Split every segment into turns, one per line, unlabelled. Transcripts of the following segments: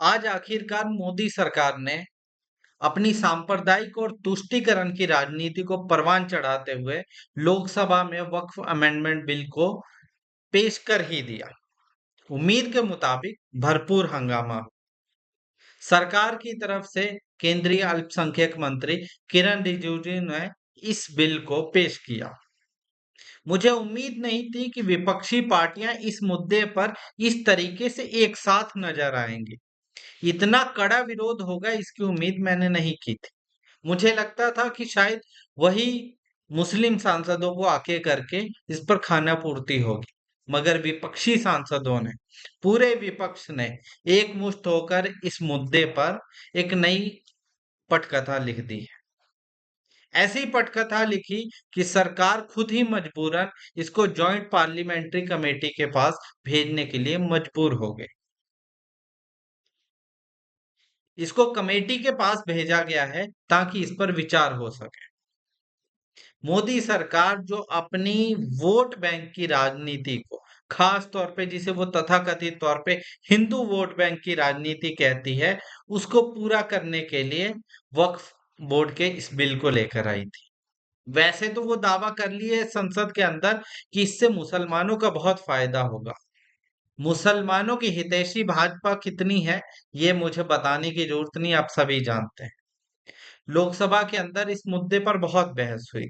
आज आखिरकार मोदी सरकार ने अपनी सांप्रदायिक और तुष्टीकरण की राजनीति को परवान चढ़ाते हुए लोकसभा में वक्फ अमेंडमेंट बिल को पेश कर ही दिया। उम्मीद के मुताबिक भरपूर हंगामा। सरकार की तरफ से केंद्रीय अल्पसंख्यक मंत्री किरण रिजिजू ने इस बिल को पेश किया। मुझे उम्मीद नहीं थी कि विपक्षी पार्टियां इस मुद्दे पर इस तरीके से एक साथ नजर आएंगी। इतना कड़ा विरोध होगा इसकी उम्मीद मैंने नहीं की थी। मुझे लगता था कि शायद वही मुस्लिम सांसदों को आके करके इस पर खाना पूर्ति होगी, मगर विपक्षी सांसदों ने, पूरे विपक्ष ने एकमुश्त होकर इस मुद्दे पर एक नई पटकथा लिख दी है। ऐसी पटकथा लिखी कि सरकार खुद ही मजबूरन इसको जॉइंट पार्लियामेंट्री कमेटी के पास भेजने के लिए मजबूर हो गई। इसको कमेटी के पास भेजा गया है ताकि इस पर विचार हो सके। मोदी सरकार जो अपनी वोट बैंक की राजनीति को, खास तौर पे जिसे वो तथाकथित तौर पे हिंदू वोट बैंक की राजनीति कहती है, उसको पूरा करने के लिए वक्फ बोर्ड के इस बिल को लेकर आई थी। वैसे तो वो दावा कर लिए संसद के अंदर कि इससे मुसलमानों का बहुत फायदा होगा। मुसलमानों की हितैषी भाजपा कितनी है, ये मुझे बताने की जरूरत नहीं, आप सभी जानते हैं। लोकसभा के अंदर इस मुद्दे पर बहुत बहस हुई।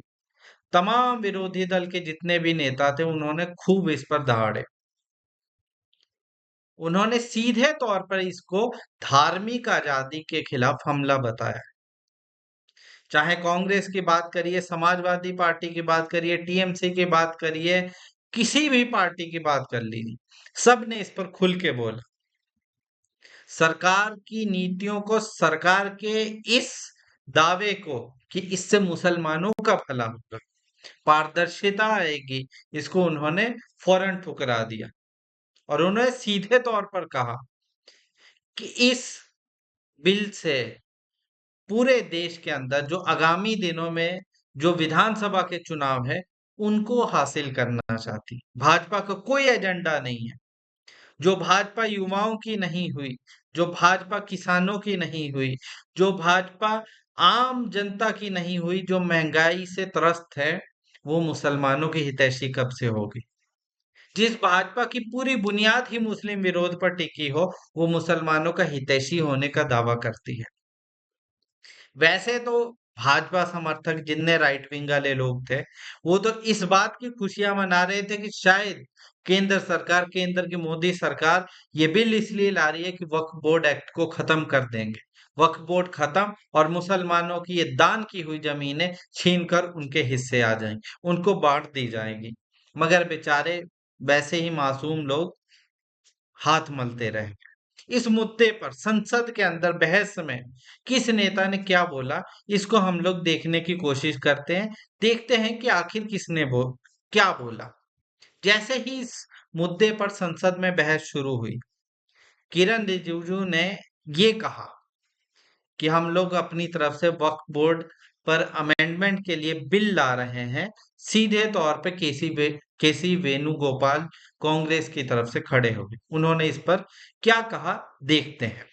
तमाम विरोधी दल के जितने भी नेता थे उन्होंने खूब इस पर दहाड़े। उन्होंने सीधे तौर पर इसको धार्मिक आजादी के खिलाफ हमला बताया। चाहे कांग्रेस की बात करिए, समाजवादी पार्टी की बात करिए, टीएमसी की बात करिए, किसी भी पार्टी की बात कर लीजिए, सब ने इस पर खुल के बोला। सरकार की नीतियों को, सरकार के इस दावे को कि इससे मुसलमानों का भला होगा, पारदर्शिता आएगी, इसको उन्होंने फौरन ठुकरा दिया। और उन्होंने सीधे तौर पर कहा कि इस बिल से पूरे देश के अंदर जो आगामी दिनों में जो विधानसभा के चुनाव है उनको हासिल करना चाहती भाजपा का कोई एजेंडा नहीं है। जो भाजपा युवाओं की नहीं हुई, जो भाजपा किसानों की नहीं हुई, जो भाजपा आम जनता की नहीं हुई, जो महंगाई से त्रस्त है, वो मुसलमानों की हितैषी कब से होगी। जिस भाजपा की पूरी बुनियाद ही मुस्लिम विरोध पर टिकी हो, वो मुसलमानों का हितैषी होने का दावा करती है। वैसे तो भाजपा समर्थक जितने राइट विंग वाले लोग थे, वो तो इस बात की खुशियां मना रहे थे कि शायद केंद्र सरकार, केंद्र की मोदी सरकार ये बिल इसलिए ला रही है कि वक्फ बोर्ड एक्ट को खत्म कर देंगे। वक्फ बोर्ड खत्म और मुसलमानों की ये दान की हुई जमीनें छीन कर उनके हिस्से आ जाएंगी, उनको बांट दी जाएंगी। मगर बेचारे वैसे ही मासूम लोग हाथ मलते रहे। इस मुद्दे पर संसद के अंदर बहस में किस नेता ने क्या बोला, इसको हम लोग देखने की कोशिश करते हैं। देखते हैं कि आखिर किसने क्या बोला। जैसे ही इस मुद्दे पर संसद में बहस शुरू हुई, किरण रिजिजू ने ये कहा कि हम लोग अपनी तरफ से वक्फ बोर्ड पर अमेंडमेंट के लिए बिल ला रहे हैं। सीधे तौर पे केसी वेणुगोपाल कांग्रेस की तरफ से खड़े हो गए। उन्होंने इस पर क्या कहा, देखते हैं।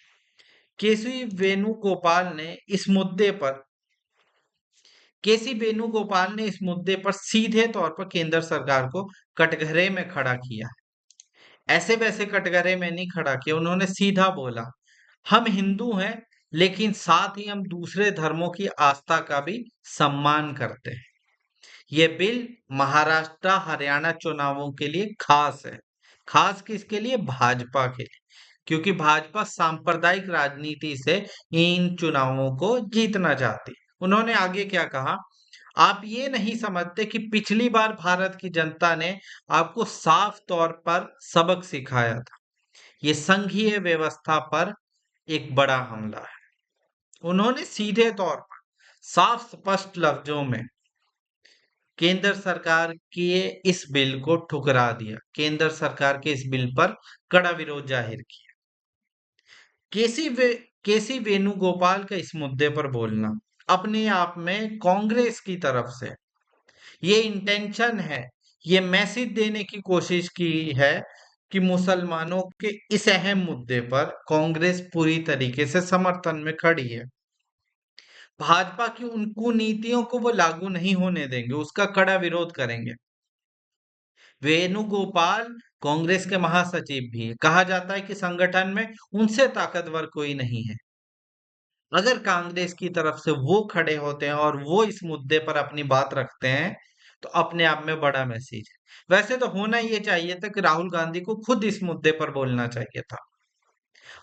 केसी वेणुगोपाल ने इस मुद्दे पर केसी वेणुगोपाल ने इस मुद्दे पर सीधे तौर पर केंद्र सरकार को कटघरे में खड़ा किया। ऐसे वैसे कटघरे में नहीं खड़ा किया, उन्होंने सीधा बोला, हम हिंदू हैं लेकिन साथ ही हम दूसरे धर्मों की आस्था का भी सम्मान करते हैं। ये बिल महाराष्ट्र हरियाणा चुनावों के लिए खास है। खास किसके लिए? भाजपा के लिए, क्योंकि भाजपा सांप्रदायिक राजनीति से इन चुनावों को जीतना चाहती। उन्होंने आगे क्या कहा, आप ये नहीं समझते कि पिछली बार भारत की जनता ने आपको साफ तौर पर सबक सिखाया था। ये संघीय व्यवस्था पर एक बड़ा हमला है। उन्होंने सीधे तौर पर साफ स्पष्ट लफ्जों में केंद्र सरकार के इस बिल को ठुकरा दिया, केंद्र सरकार के इस बिल पर कड़ा विरोध जाहिर किया। केसी वेणुगोपाल का इस मुद्दे पर बोलना अपने आप में कांग्रेस की तरफ से ये इंटेंशन है, ये मैसेज देने की कोशिश की है कि मुसलमानों के इस अहम मुद्दे पर कांग्रेस पूरी तरीके से समर्थन में खड़ी है। भाजपा की उन कुनीतियों को वो लागू नहीं होने देंगे, उसका कड़ा विरोध करेंगे। वेणुगोपाल कांग्रेस के महासचिव भी है। कहा जाता है कि संगठन में उनसे ताकतवर कोई नहीं है। अगर कांग्रेस की तरफ से वो खड़े होते हैं और वो इस मुद्दे पर अपनी बात रखते हैं, तो अपने आप में बड़ा मैसेज है। वैसे तो होना ये चाहिए था कि राहुल गांधी को खुद इस मुद्दे पर बोलना चाहिए था।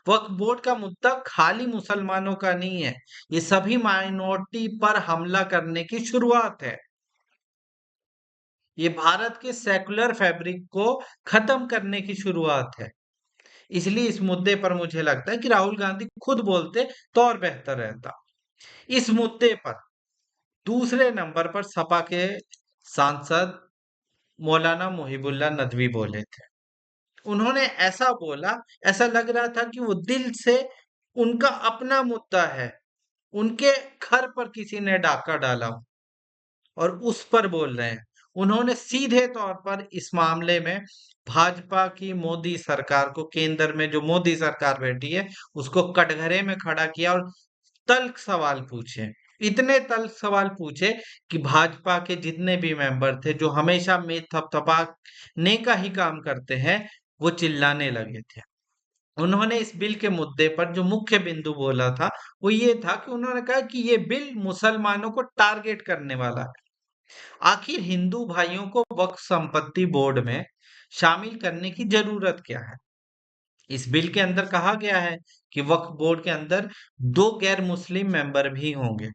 वक्फ बोर्ड का मुद्दा खाली मुसलमानों का नहीं है, ये सभी माइनॉरिटी पर हमला करने की शुरुआत है। ये भारत के सेकुलर फैब्रिक को खत्म करने की शुरुआत है। इसलिए इस मुद्दे पर मुझे लगता है कि राहुल गांधी खुद बोलते तो और बेहतर रहता। इस मुद्दे पर दूसरे नंबर पर सपा के सांसद मौलाना मुहिबुल्लाह नदवी बोले थे। उन्होंने ऐसा बोला, ऐसा लग रहा था कि वो दिल से उनका अपना मुद्दा है, उनके घर पर किसी ने डाका डाला हो और उस पर बोल रहे हैं। उन्होंने सीधे तौर पर इस मामले में भाजपा की मोदी सरकार को, केंद्र में जो मोदी सरकार बैठी है, उसको कटघरे में खड़ा किया और तल्ख सवाल पूछे। इतने तल्ख सवाल पूछे कि भाजपा के जितने भी मेंबर थे, जो हमेशा मेद थपथपाने का ही काम करते हैं, वो चिल्लाने लगे थे। उन्होंने इस बिल के मुद्दे पर जो मुख्य बिंदु बोला था, वो ये था कि उन्होंने कहा कि ये बिल मुसलमानों को टारगेट करने वाला है। आखिर हिंदू भाइयों को वक्फ संपत्ति बोर्ड में शामिल करने की जरूरत क्या है? इस बिल के अंदर कहा गया है कि वक्फ बोर्ड के अंदर 2 गैर मुस्लिम मेंबर भी होंगे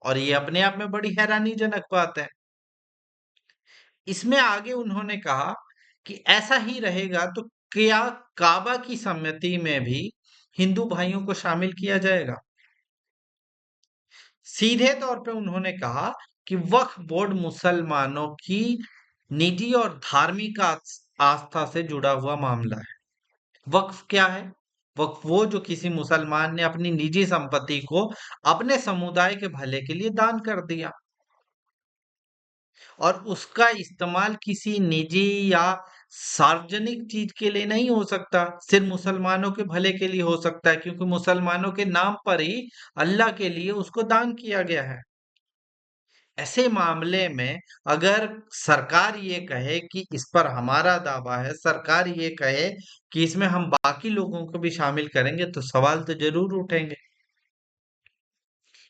और ये अपने आप में बड़ी हैरानीजनक बात है। इसमें आगे उन्होंने कहा कि ऐसा ही रहेगा तो क्या काबा की सम्मति में भी हिंदू भाइयों को शामिल किया जाएगा? सीधे तौर पे उन्होंने कहा कि वक्फ बोर्ड मुसलमानों की निजी और धार्मिक आस्था से जुड़ा हुआ मामला है। वक्फ क्या है? वक्फ वो जो किसी मुसलमान ने अपनी निजी संपत्ति को अपने समुदाय के भले के लिए दान कर दिया और उसका इस्तेमाल किसी निजी या सार्वजनिक चीज के लिए नहीं हो सकता, सिर्फ मुसलमानों के भले के लिए हो सकता है, क्योंकि मुसलमानों के नाम पर ही अल्लाह के लिए उसको दान किया गया है। ऐसे मामले में अगर सरकार ये कहे कि इस पर हमारा दावा है, सरकार ये कहे कि इसमें हम बाकी लोगों को भी शामिल करेंगे, तो सवाल तो जरूर उठेंगे।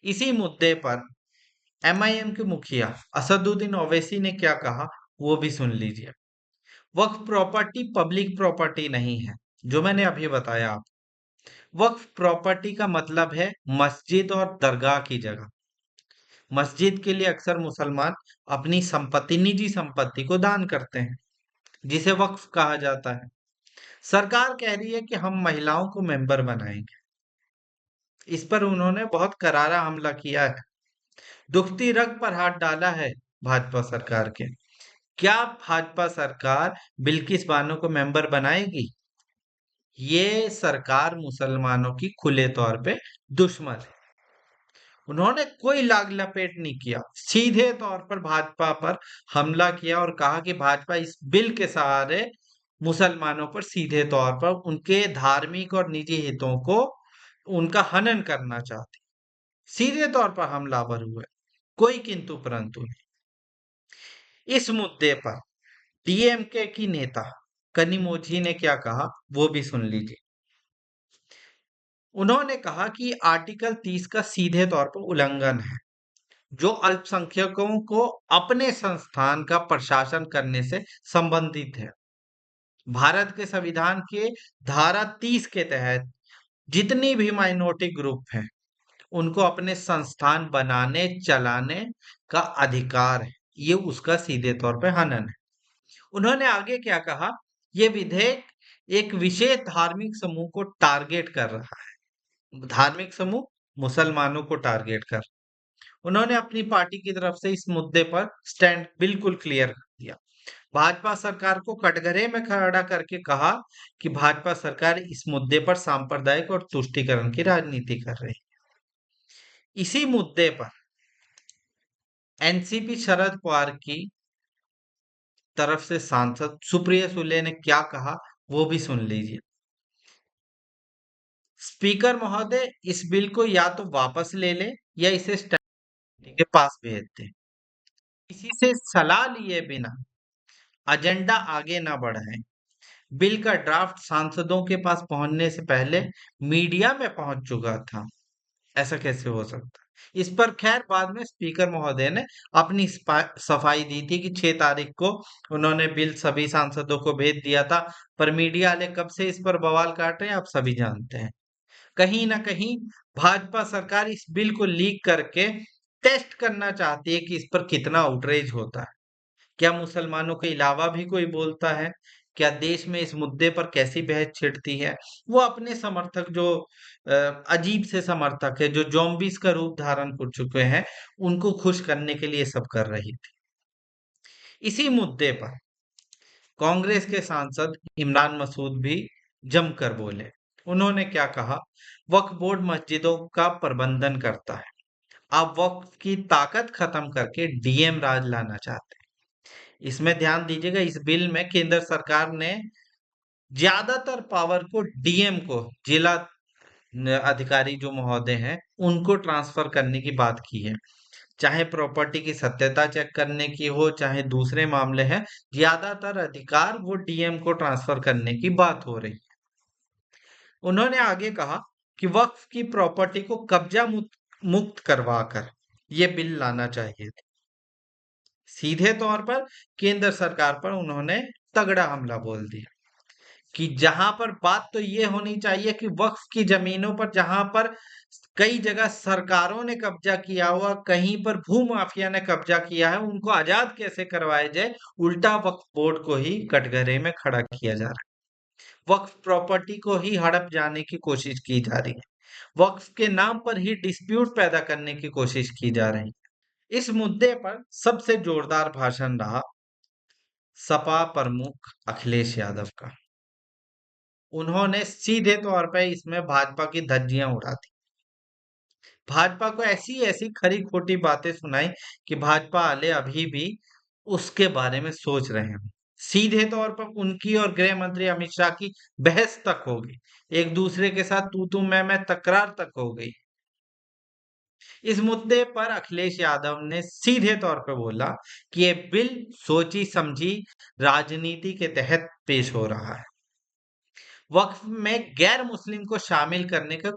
इसी मुद्दे पर एमआईएम के मुखिया असदुद्दीन ओवैसी ने क्या कहा, वो भी सुन लीजिए। वक्फ प्रॉपर्टी पब्लिक प्रॉपर्टी नहीं है, जो मैंने अभी बताया आप। वक्फ प्रॉपर्टी का मतलब है मस्जिद और दरगाह की जगह। मस्जिद के लिए अक्सर मुसलमान अपनी संपत्ति, निजी संपत्ति को दान करते हैं, जिसे वक्फ कहा जाता है। सरकार कह रही है कि हम महिलाओं को मेंबर बनाएंगे। इस पर उन्होंने बहुत करारा हमला किया है, दुखती रग पर हाथ डाला है भाजपा सरकार के। क्या भाजपा सरकार बिल्किस बानो को मेंबर बनाएगी? ये सरकार मुसलमानों की खुले तौर पे दुश्मन है। उन्होंने कोई लाग लपेट नहीं किया, सीधे तौर पर भाजपा पर हमला किया और कहा कि भाजपा इस बिल के सहारे मुसलमानों पर सीधे तौर पर उनके धार्मिक और निजी हितों को, उनका हनन करना चाहती। सीधे तौर पर हमलावर हुए, कोई किंतु परंतु नहीं। इस मुद्दे पर डीएमके की नेता कनिमोझी ने क्या कहा, वो भी सुन लीजिए। उन्होंने कहा कि आर्टिकल 30 का सीधे तौर पर उल्लंघन है, जो अल्पसंख्यकों को अपने संस्थान का प्रशासन करने से संबंधित है। भारत के संविधान के धारा 30 के तहत जितनी भी माइनॉरिटी ग्रुप हैं, उनको अपने संस्थान बनाने चलाने का अधिकार है। ये उसका सीधे तौर पे हनन है। उन्होंने आगे क्या कहा, ये विधेयक एक विशेष धार्मिक समूह को टारगेट कर रहा है। धार्मिक समूह मुसलमानों को टारगेट कर। उन्होंने अपनी पार्टी की तरफ से इस मुद्दे पर स्टैंड बिल्कुल क्लियर कर दिया। भाजपा सरकार को कटघरे में खड़ा करके कहा कि भाजपा सरकार इस मुद्दे पर सांप्रदायिक और तुष्टीकरण की राजनीति कर रही है। इसी मुद्दे पर एनसीपी शरद पवार की तरफ से सांसद सुप्रिया सुले ने क्या कहा, वो भी सुन लीजिए। स्पीकर महोदय, इस बिल को या तो वापस ले ले या इसे स्टैंड के पास भेज दे। किसी से सलाह लिए बिना एजेंडा आगे ना बढ़ाएं। बिल का ड्राफ्ट सांसदों के पास पहुंचने से पहले मीडिया में पहुंच चुका था। ऐसा कैसे हो सकता है? इस पर खैर बाद में स्पीकर महोदय ने अपनी सफाई दी थी कि 6 तारीख को उन्होंने बिल सभी सांसदों को भेज दिया था। पर मीडिया वाले कब से इस पर बवाल काट रहे हैं, आप सभी जानते हैं। कहीं ना कहीं भाजपा सरकार इस बिल को लीक करके टेस्ट करना चाहती है कि इस पर कितना आउटरीच होता है। क्या मुसलमानों के अलावा भी कोई बोलता है? क्या देश में इस मुद्दे पर कैसी बहस छिड़ती है? वो अपने समर्थक जो अजीब से समर्थक है, जो ज़ॉम्बीज़ का रूप धारण कर चुके हैं, उनको खुश करने के लिए सब कर रही थी। इसी मुद्दे पर कांग्रेस के सांसद इमरान मसूद भी जमकर बोले। उन्होंने क्या कहा? वक्फ बोर्ड मस्जिदों का प्रबंधन करता है। आप वक्फ की ताकत खत्म करके डीएम राज लाना चाहते हैं। इसमें ध्यान दीजिएगा, इस बिल में केंद्र सरकार ने ज्यादातर पावर को डीएम को, जिला अधिकारी जो महोदय हैं, उनको ट्रांसफर करने की बात की है। चाहे प्रॉपर्टी की सत्यता चेक करने की हो, चाहे दूसरे मामले हैं, ज्यादातर अधिकार वो डीएम को ट्रांसफर करने की बात हो रही है। उन्होंने आगे कहा कि वक्फ की प्रॉपर्टी को कब्जा मुक्त करवाकर ये बिल लाना चाहिए। सीधे तौर पर केंद्र सरकार पर उन्होंने तगड़ा हमला बोल दिया कि जहां पर बात तो ये होनी चाहिए कि वक्फ की जमीनों पर जहां पर कई जगह सरकारों ने कब्जा किया हुआ, कहीं पर भूमाफिया ने कब्जा किया है, उनको आजाद कैसे करवाया जाए, उल्टा वक्फ बोर्ड को ही कटघरे में खड़ा किया जा रहा है। वक्फ प्रॉपर्टी को ही हड़प जाने की कोशिश की जा रही है। वक्फ के नाम पर ही डिस्प्यूट पैदा करने की कोशिश की जा रही है। इस मुद्दे पर सबसे जोरदार भाषण रहा सपा प्रमुख अखिलेश यादव का। उन्होंने सीधे तौर पे इसमें भाजपा की धज्जियां उड़ा दी। भाजपा को ऐसी ऐसी खरी खोटी बातें सुनाई कि भाजपा वाले अभी भी उसके बारे में सोच रहे हैं। सीधे तौर पर उनकी और गृह मंत्री अमित शाह की बहस तक हो गई। एक दूसरे के साथ तू मैं तकरार तक हो गई। इस मुद्दे पर अखिलेश यादव ने सीधे तौर पर बोला कि ये बिल सोची समझी राजनीति के तहत पेश हो रहा है। वक्फ में गैर मुस्लिम को शामिल करने का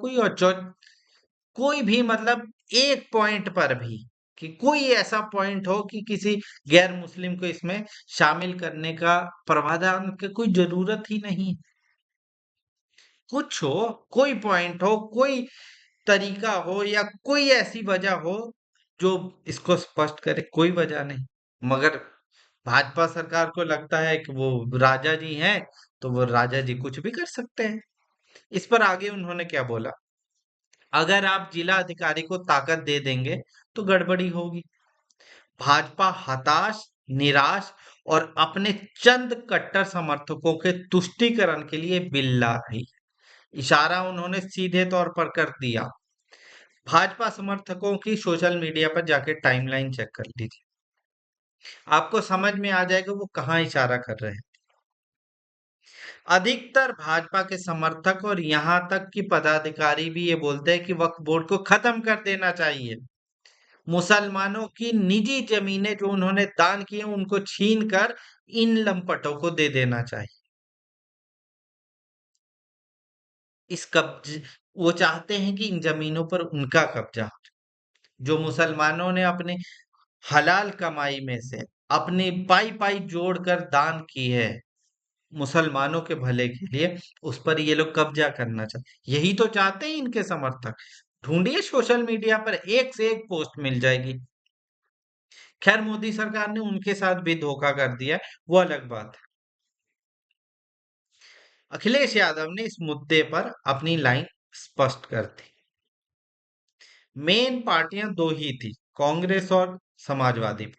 कोई भी मतलब एक पॉइंट पर भी कि कोई ऐसा पॉइंट हो कि किसी गैर मुस्लिम को इसमें शामिल करने का प्रावधान की कोई जरूरत ही नहीं। कुछ हो, कोई पॉइंट हो, कोई तरीका हो या कोई ऐसी वजह हो जो इसको स्पष्ट करे, कोई वजह नहीं। मगर भाजपा सरकार को लगता है कि वो राजा जी हैं, तो वो राजा जी कुछ भी कर सकते हैं। इस पर आगे उन्होंने क्या बोला? अगर आप जिला अधिकारी को ताकत दे देंगे तो गड़बड़ी होगी। भाजपा हताश, निराश और अपने चंद कट्टर समर्थकों के तुष्टीकरण के लिए बिल ला रही है। इशारा उन्होंने सीधे तौर पर कर दिया। भाजपा समर्थकों की सोशल मीडिया पर जाके टाइमलाइन चेक कर लीजिए, आपको समझ में आ जाएगा वो कहाँ इशारा कर रहे हैं। अधिकतर भाजपा के समर्थक और यहाँ तक कि पदाधिकारी भी ये बोलते हैं कि वक्फ बोर्ड को खत्म कर देना चाहिए। मुसलमानों की निजी जमीनें जो उन्होंने दान की हैं, उनको छीन कर इन लंपटों को दे देना चाहिए। इस कब्ज वो चाहते हैं कि इन जमीनों पर उनका कब्जा हो, जो मुसलमानों ने अपने हलाल कमाई में से अपनी पाई पाई जोड़कर दान की है मुसलमानों के भले के लिए, उस पर ये लोग कब्जा करना चाहते। यही तो चाहते हैं इनके समर्थक। ढूंढिए सोशल मीडिया पर एक से एक पोस्ट मिल जाएगी। खैर मोदी सरकार ने उनके साथ भी धोखा कर दिया है, वो अलग बात है। अखिलेश यादव ने इस मुद्दे पर अपनी लाइन स्पष्ट कर दी। मेन पार्टियां दो ही थी, कांग्रेस और समाजवादी।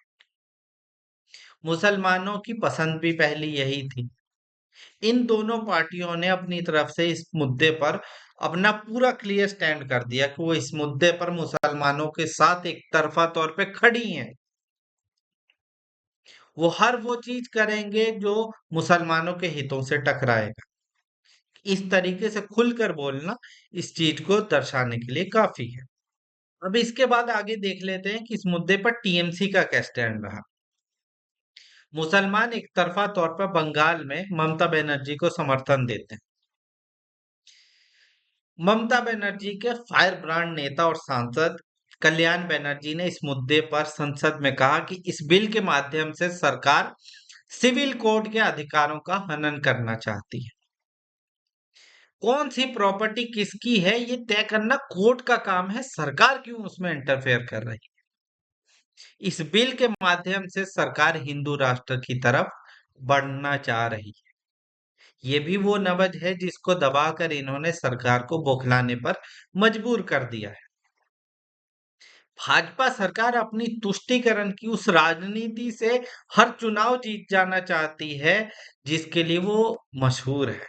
मुसलमानों की पसंद भी पहली यही थी। इन दोनों पार्टियों ने अपनी तरफ से इस मुद्दे पर अपना पूरा क्लियर स्टैंड कर दिया कि वो इस मुद्दे पर मुसलमानों के साथ एक तरफा तौर पे खड़ी हैं। वो हर वो चीज करेंगे जो मुसलमानों के हितों से टकराएगा। इस तरीके से खुलकर बोलना इस चीज को दर्शाने के लिए काफी है। अब इसके बाद आगे देख लेते हैं कि इस मुद्दे पर टीएमसी का क्या स्टैंड रहा। मुसलमान एक तरफा तौर पर बंगाल में ममता बनर्जी को समर्थन देते हैं। ममता बनर्जी के फायर ब्रांड नेता और सांसद कल्याण बनर्जी ने इस मुद्दे पर संसद में कहा कि इस बिल के माध्यम से सरकार सिविल कोड के अधिकारों का हनन करना चाहती है। कौन सी प्रॉपर्टी किसकी है ये तय करना कोर्ट का काम है, सरकार क्यों उसमें इंटरफेयर कर रही है। इस बिल के माध्यम से सरकार हिंदू राष्ट्र की तरफ बढ़ना चाह रही है। ये भी वो नवज है जिसको दबाकर इन्होंने सरकार को बौखलाने पर मजबूर कर दिया है। भाजपा सरकार अपनी तुष्टीकरण की उस राजनीति से हर चुनाव जीत जाना चाहती है जिसके लिए वो मशहूर है।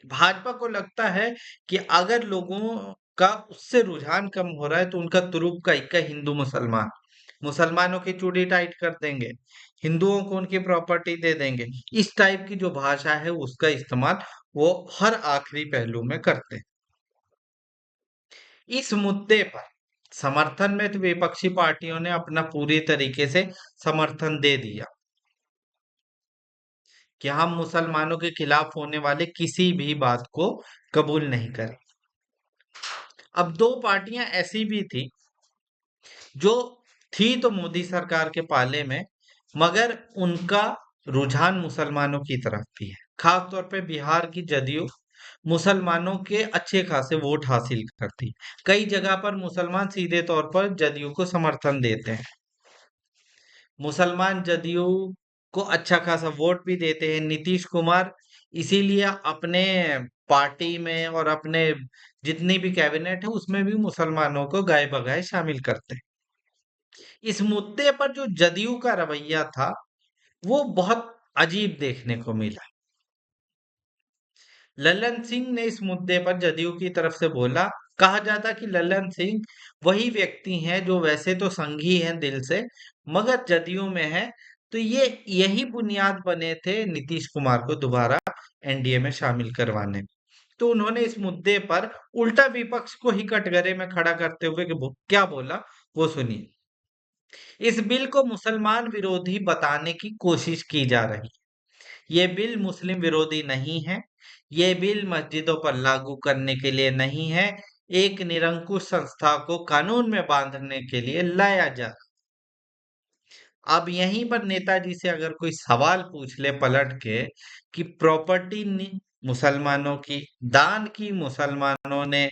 भाजपा को लगता है कि अगर लोगों का उससे रुझान कम हो रहा है तो उनका तुरुप का इक्का हिंदू मुसलमान, मुसलमानों की चूड़ी टाइट कर देंगे, हिंदुओं को उनकी प्रॉपर्टी दे देंगे। इस टाइप की जो भाषा है उसका इस्तेमाल वो हर आखिरी पहलू में करते हैं। इस मुद्दे पर समर्थन में तो विपक्षी पार्टियों ने अपना पूरी तरीके से समर्थन दे दिया कि हम मुसलमानों के खिलाफ होने वाले किसी भी बात को कबूल नहीं करें। अब दो पार्टियां ऐसी भी थी जो थी तो मोदी सरकार के पाले में, मगर उनका रुझान मुसलमानों की तरफ भी है। खास तौर पे बिहार की जदयू मुसलमानों के अच्छे खासे वोट हासिल करती है। कई जगह पर मुसलमान सीधे तौर पर जदयू को समर्थन देते हैं। मुसलमान जदयू को अच्छा खासा वोट भी देते हैं। नीतीश कुमार इसीलिए अपने पार्टी में और अपने जितनी भी कैबिनेट है उसमें भी मुसलमानों को गाए बगाए शामिल करते हैं। इस मुद्दे पर जो जदयू का रवैया था वो बहुत अजीब देखने को मिला। लल्लन सिंह ने इस मुद्दे पर जदयू की तरफ से बोला। कहा जाता कि लल्लन सिंह वही व्यक्ति हैं जो वैसे तो संघी हैं दिल से, मगर जदयू में है, तो ये यही बुनियाद बने थे नीतीश कुमार को दोबारा एनडीए में शामिल करवाने में। तो उन्होंने इस मुद्दे पर उल्टा विपक्ष को ही कटघरे में खड़ा करते हुए क्या बोला वो सुनिए। इस बिल को मुसलमान विरोधी बताने की कोशिश की जा रही है। ये बिल मुस्लिम विरोधी नहीं है। ये बिल मस्जिदों पर लागू करने के लिए नहीं है। एक निरंकुश संस्था को कानून में बांधने के लिए लाया जा। अब यहीं पर नेताजी से अगर कोई सवाल पूछ ले पलट के कि प्रॉपर्टी मुसलमानों की दान की मुसलमानों ने,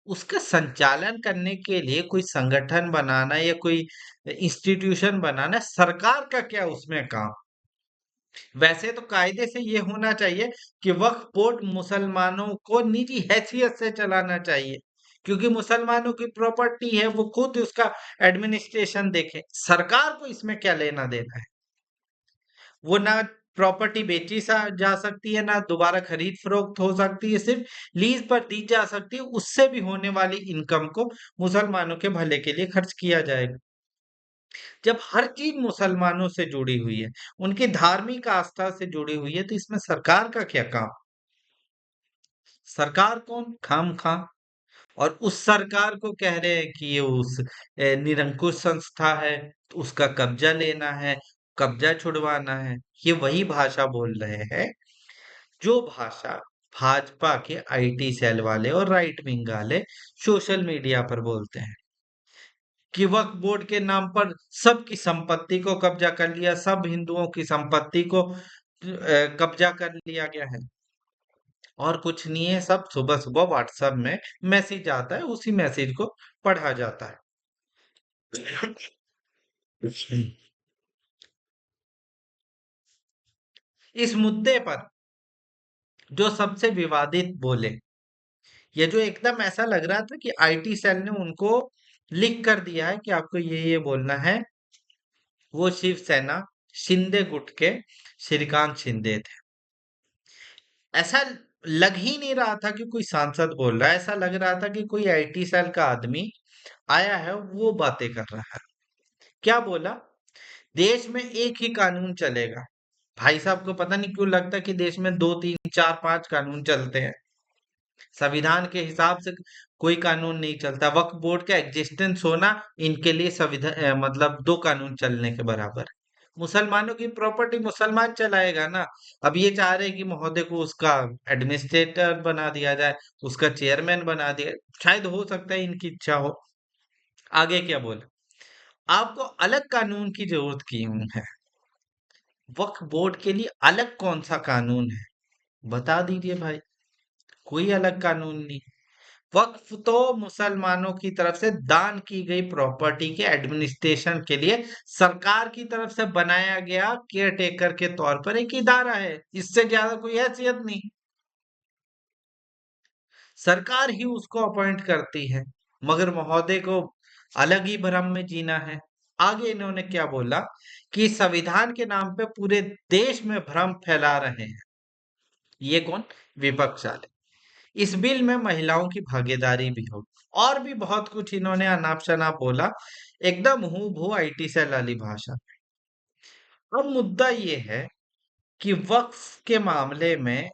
उसका संचालन करने के लिए कोई संगठन बनाना या कोई इंस्टीट्यूशन बनाना, सरकार का क्या उसमें काम। वैसे तो कायदे से ये होना चाहिए कि वक्फ बोर्ड मुसलमानों को निजी हैसियत से चलाना चाहिए, क्योंकि मुसलमानों की प्रॉपर्टी है, वो खुद उसका एडमिनिस्ट्रेशन देखे। सरकार को इसमें क्या लेना देना है। वो ना प्रॉपर्टी बेची जा सकती है, ना दोबारा खरीद फरोख्त हो सकती है, सिर्फ लीज पर दी जा सकती है। उससे भी होने वाली इनकम को मुसलमानों के भले के लिए खर्च किया जाएगा। जब हर चीज मुसलमानों से जुड़ी हुई है, उनकी धार्मिक आस्था से जुड़ी हुई है, तो इसमें सरकार का क्या काम। सरकार कौन, खामखा। और उस सरकार को कह रहे हैं कि ये उस निरंकुश संस्था है, तो उसका कब्जा लेना है, कब्जा छुड़वाना है। ये वही भाषा बोल रहे हैं जो भाषा भाजपा के आईटी सेल वाले और राइट विंग वाले सोशल मीडिया पर बोलते हैं कि वक्फ बोर्ड के नाम पर सबकी संपत्ति को कब्जा कर लिया, सब हिंदुओं की संपत्ति को कब्जा कर लिया गया है। और कुछ नहीं है, सब सुबह सुबह व्हाट्सएप में मैसेज आता है, उसी मैसेज को पढ़ा जाता है। इस मुद्दे पर जो सबसे विवादित बोले, ये जो एकदम ऐसा लग रहा था कि आईटी सेल ने उनको लिख कर दिया है कि आपको ये बोलना है, वो शिवसेना शिंदे गुट के श्रीकांत शिंदे थे। ऐसा लग ही नहीं रहा था कि कोई सांसद बोल रहा है, ऐसा लग रहा था कि कोई आईटी सेल का आदमी आया है वो बातें कर रहा है। क्या बोला, देश में एक ही कानून चलेगा। भाई साहब को पता नहीं क्यों लगता कि देश में 2 3 4 5 कानून चलते हैं। संविधान के हिसाब से कोई कानून नहीं चलता। वक्फ बोर्ड का एग्जिस्टेंस होना इनके लिए मतलब 2 कानून चलने के बराबर है। मुसलमानों की प्रॉपर्टी मुसलमान चलाएगा ना। अब ये चाह रहे हैं कि महोदय को उसका एडमिनिस्ट्रेटर बना दिया जाए, उसका चेयरमैन बना दिया। शायद हो सकता है इनकी इच्छा हो। आगे क्या बोले, आपको अलग कानून की जरूरत क्यों है? वक्फ बोर्ड के लिए अलग कौन सा कानून है? बता दीजिए भाई। कोई अलग कानून नहीं। वक्फ तो मुसलमानों की तरफ से दान की गई प्रॉपर्टी के एडमिनिस्ट्रेशन के लिए सरकार की तरफ से बनाया गया केयर टेकर के तौर पर एक इदारा है। इससे ज्यादा कोई हैसियत नहीं। सरकार ही उसको अपॉइंट करती है। मगर महोदय को अलग ही भ्रम में जीना है। आगे इन्होंने क्या बोला कि संविधान के नाम पे पूरे देश में भ्रम फैला रहे हैं। ये कौन? विपक्ष वाले। इस बिल में महिलाओं की भागीदारी भी होगी और भी बहुत कुछ इन्होंने अनाप शनाप बोला। एकदम हूँ भू आईटी सेल वाली भाषा। अब मुद्दा ये है कि वक्फ के मामले में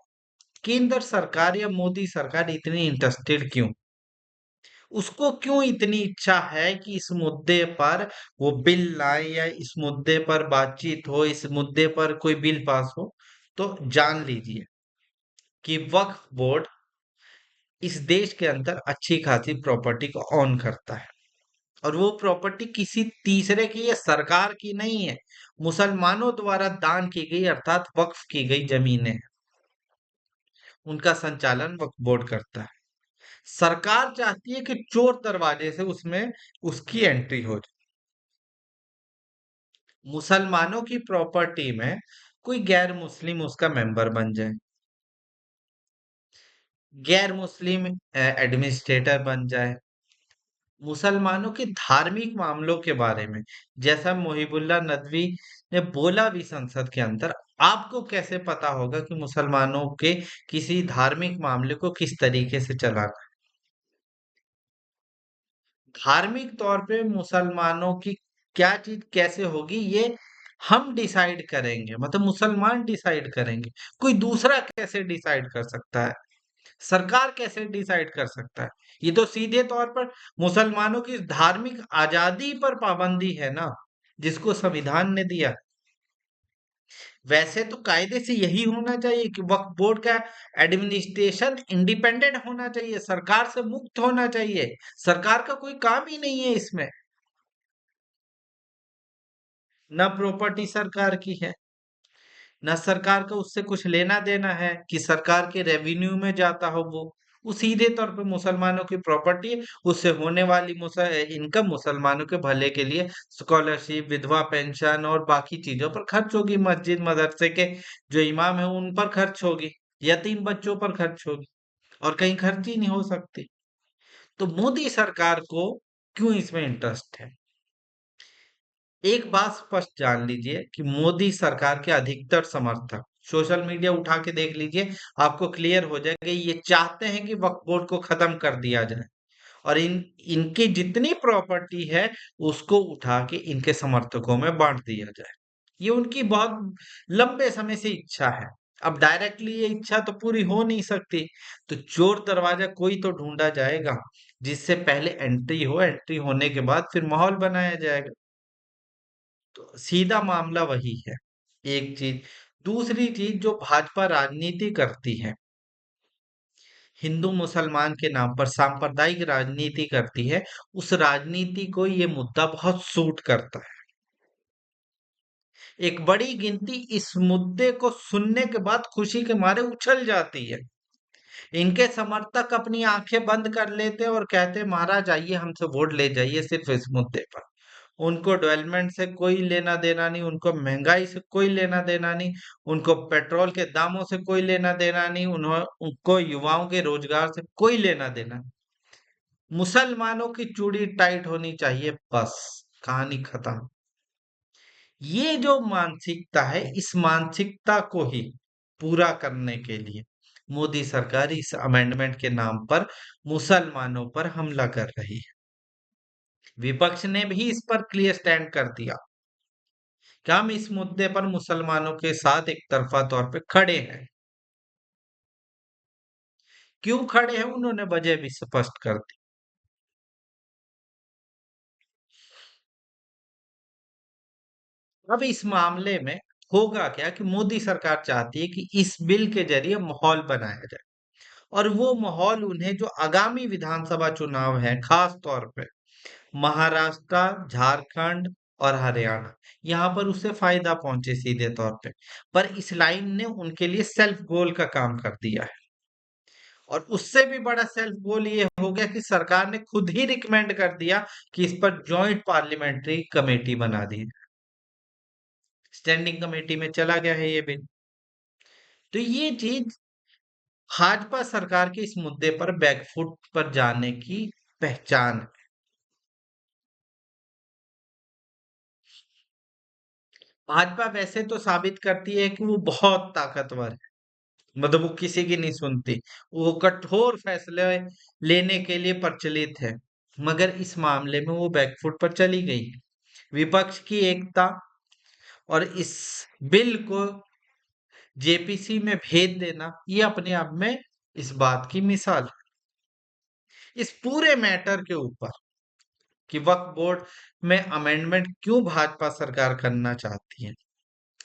केंद्र सरकार या मोदी सरकार इतनी इंटरेस्टेड क्यों? उसको क्यों इतनी इच्छा है कि इस मुद्दे पर वो बिल लाए या इस मुद्दे पर बातचीत हो, इस मुद्दे पर कोई बिल पास हो? तो जान लीजिए कि वक्फ बोर्ड इस देश के अंदर अच्छी खासी प्रॉपर्टी को ऑन करता है। और वो प्रॉपर्टी किसी तीसरे की या सरकार की नहीं है। मुसलमानों द्वारा दान की गई अर्थात वक्फ की गई जमीनें हैं। उनका संचालन वक्फ बोर्ड करता है। सरकार चाहती है कि चोर दरवाजे से उसमें उसकी एंट्री हो जाए। मुसलमानों की प्रॉपर्टी में कोई गैर मुस्लिम उसका मेंबर बन जाए, गैर मुस्लिम एडमिनिस्ट्रेटर बन जाए, मुसलमानों के धार्मिक मामलों के बारे में जैसा मुहिबुल्लाह नदवी ने बोला भी संसद के अंदर। आपको कैसे पता होगा कि मुसलमानों के किसी धार्मिक मामले को किस तरीके से चलाना? धार्मिक तौर पे मुसलमानों की क्या चीज कैसे होगी, ये हम डिसाइड करेंगे, मतलब मुसलमान डिसाइड करेंगे। कोई दूसरा कैसे डिसाइड कर सकता है? सरकार कैसे डिसाइड कर सकता है? ये तो सीधे तौर पर मुसलमानों की धार्मिक आजादी पर पाबंदी है ना, जिसको संविधान ने दिया। वैसे तो कायदे से यही होना चाहिए कि वक्फ बोर्ड का एडमिनिस्ट्रेशन इंडिपेंडेंट होना चाहिए, सरकार से मुक्त होना चाहिए। सरकार का कोई काम ही नहीं है इसमें। ना प्रॉपर्टी सरकार की है, ना सरकार का उससे कुछ लेना देना है कि सरकार के रेवेन्यू में जाता हो वो सीधे तौर पे मुसलमानों की प्रॉपर्टी है। उससे होने वाली इनकम मुसलमानों के भले के लिए स्कॉलरशिप, विधवा पेंशन और बाकी चीजों पर खर्च होगी। मस्जिद मदरसे के जो इमाम है उन पर खर्च होगी, यतीम बच्चों पर खर्च होगी, और कहीं खर्च ही नहीं हो सकती। तो मोदी सरकार को क्यों इसमें इंटरेस्ट है? एक बात स्पष्ट जान लीजिए कि मोदी सरकार के अधिकतर समर्थक सोशल मीडिया उठा के देख लीजिए, आपको क्लियर हो जाएगा। ये चाहते हैं कि वक्फ बोर्ड को खत्म कर दिया जाए और इनकी जितनी प्रॉपर्टी है उसको उठा के इनके समर्थकों में बांट दिया जाए। ये उनकी बहुत लंबे समय से इच्छा है। अब डायरेक्टली ये इच्छा तो पूरी हो नहीं सकती, तो चोर दरवाजा कोई तो ढूंढा जाएगा जिससे पहले एंट्री हो, एंट्री होने के बाद फिर माहौल बनाया जाएगा। तो सीधा मामला वही है। एक चीज। दूसरी चीज, जो भाजपा राजनीति करती है, हिंदू मुसलमान के नाम पर सांप्रदायिक राजनीति करती है, उस राजनीति को ये मुद्दा बहुत सूट करता है। एक बड़ी गिनती इस मुद्दे को सुनने के बाद खुशी के मारे उछल जाती है। इनके समर्थक अपनी आंखें बंद कर लेते हैं और कहते हैं, महाराज आइए हमसे वोट ले जाइए सिर्फ इस मुद्दे पर। उनको डेवलपमेंट से कोई लेना देना नहीं, उनको महंगाई से कोई लेना देना नहीं, उनको पेट्रोल के दामों से कोई लेना देना नहीं, उनको युवाओं के रोजगार से कोई लेना देना नहीं। मुसलमानों की चूड़ी टाइट होनी चाहिए, बस कहानी खत्म। ये जो मानसिकता है, इस मानसिकता को ही पूरा करने के लिए मोदी सरकार इस अमेंडमेंट के नाम पर मुसलमानों पर हमला कर रही है। विपक्ष ने भी इस पर क्लियर स्टैंड कर दिया कि हम इस मुद्दे पर मुसलमानों के साथ एक तरफा तौर पे खड़े हैं। क्यों खड़े हैं उन्होंने वजह भी स्पष्ट कर दी। अब इस मामले में होगा क्या कि मोदी सरकार चाहती है कि इस बिल के जरिए माहौल बनाया जाए, और वो माहौल उन्हें जो आगामी विधानसभा चुनाव है, खास तौर पे महाराष्ट्र, झारखंड और हरियाणा, यहाँ पर उसे फायदा पहुंचे सीधे तौर पे। पर इस लाइन ने उनके लिए सेल्फ गोल का काम कर दिया है, और उससे भी बड़ा सेल्फ गोल ये हो गया कि सरकार ने खुद ही रिकमेंड कर दिया कि इस पर जॉइंट पार्लियामेंट्री कमेटी बना दी, स्टैंडिंग कमेटी में चला गया है ये बिल। तो ये चीज भाजपा सरकार के इस मुद्दे पर बैकफुट पर जाने की पहचान है। भाजपा वैसे तो साबित करती है कि वो बहुत ताकतवर है, मतलब वो किसी की नहीं सुनती, वो कठोर फैसले लेने के लिए प्रचलित है। मगर इस मामले में वो बैकफुट पर चली गई। विपक्ष की एकता और इस बिल को जेपीसी में भेज देना, ये अपने आप में इस बात की मिसाल है। इस पूरे मैटर के ऊपर कि वक्फ बोर्ड में अमेंडमेंट क्यों भाजपा सरकार करना चाहती है,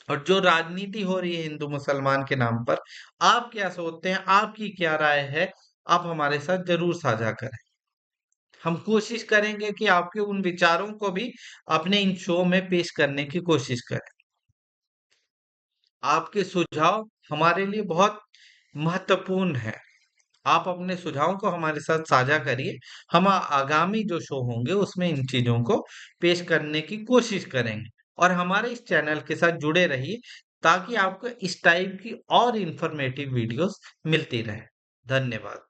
और जो राजनीति हो रही है हिंदू मुसलमान के नाम पर, आप क्या सोचते हैं, आपकी क्या राय है, आप हमारे साथ जरूर साझा करें। हम कोशिश करेंगे कि आपके उन विचारों को भी अपने इन शो में पेश करने की कोशिश करें। आपके सुझाव हमारे लिए बहुत महत्वपूर्ण है। आप अपने सुझावों को हमारे साथ साझा करिए। हम आगामी जो शो होंगे उसमें इन चीजों को पेश करने की कोशिश करेंगे, और हमारे इस चैनल के साथ जुड़े रहिए ताकि आपको इस टाइप की और इंफॉर्मेटिव वीडियोस मिलती रहे। धन्यवाद।